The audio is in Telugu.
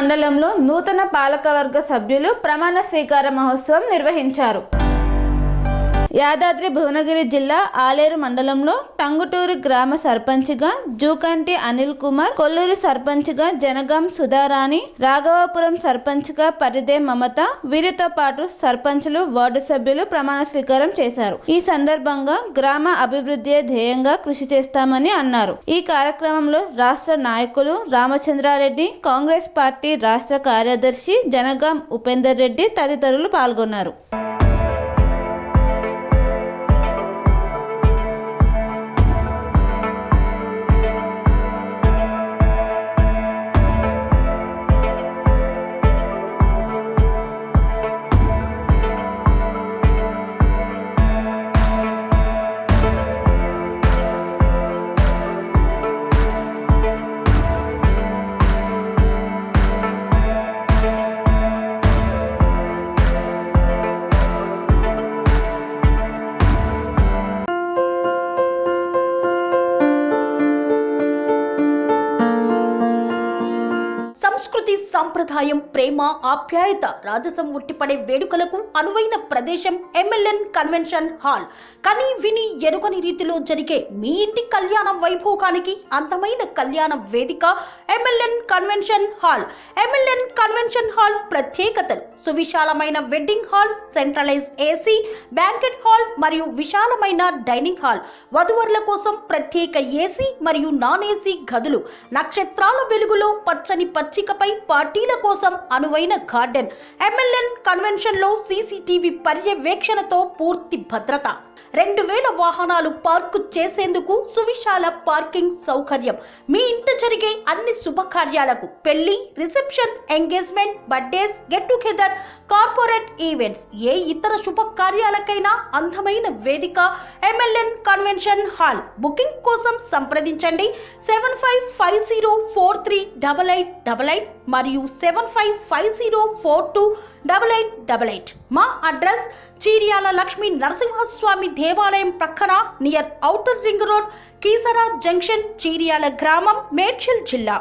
మండలంలో నూతన పాలకవర్గ సభ్యులు ప్రమాణ స్వీకార మహోత్సవం నిర్వహించారు. యాదాద్రి భువనగిరి జిల్లా ఆలేరు మండలంలో టంగుటూరి గ్రామ సర్పంచ్గా జూకంటి అనిల్ కుమార్, కొల్లూరు సర్పంచ్గా జనగాం సుధారాణి, రాఘవాపురం సర్పంచ్గా పరిదే మమత, వీరితో పాటు సర్పంచులు, వార్డు సభ్యులు ప్రమాణ స్వీకారం చేశారు. ఈ సందర్భంగా గ్రామ అభివృద్ధి ధ్యేయంగా కృషి చేస్తామని అన్నారు. ఈ కార్యక్రమంలో రాష్ట్ర నాయకులు రామచంద్రారెడ్డి, కాంగ్రెస్ పార్టీ రాష్ట్ర కార్యదర్శి జనగాం ఉపేందర్ రెడ్డి తదితరులు పాల్గొన్నారు. సంస్కృతి, సంప్రదాయం, ప్రేమ, ఆప్యాయత, రాజసం ఉట్టిపడే వేడుకలకు అనువైన ప్రదేశం ఎంఎల్ఎన్ కన్వెన్షన్ హాల్. కని విని ఎరుగని రీతిలో జరిగే మీ ఇంటి కళ్యాణ వైభోగానికి అందమైన కళ్యాణ వేదిక MLN convention hall. MLN convention hall ప్రత్యేకతలు: సువిశాలమైన wedding halls, centralise AC banquet hall మరియు విశాలమైన డైనింగ్ హాల్, వధువరుల కోసం ప్రత్యేక ఏసీ మరియు నాన్ ఏసీ గదులు, నక్షత్రాల వెలుగులో పచ్చని పచ్చికపై పార్టీల కోసం అనువైన గార్డెన్. ఎంఎల్ఎన్ కన్వెన్షన్ లో సీసీటీవీ పర్యవేక్షణతో పూర్తి భద్రత, 2000 వాహనాలు పార్కు చేసేందుకు సువిశాల పార్కింగ్ సౌకర్యం. మీ ఇంట జరిగే అన్ని శుభకార్యాలకు, పెళ్లి, reception, engagement, birthdays, get together, corporate events, ఏ ఇతర శుభకార్యాలకైనా అందమైన వేదిక ఎంఎల్ఎన్ కన్వెన్షన్ హాల్. బుకింగ్ కోసం సంప్రదించండి 7550438888 మరియు 7550428888. మా అడ్రస్ చీర్యాల లక్ష్మీ నరసింహస్వామి దేవాలయం ప్రక్కన, near outer ring road, Keesara junction, Cheeryal గ్రామం, మేడ్చల్ జిల్లా.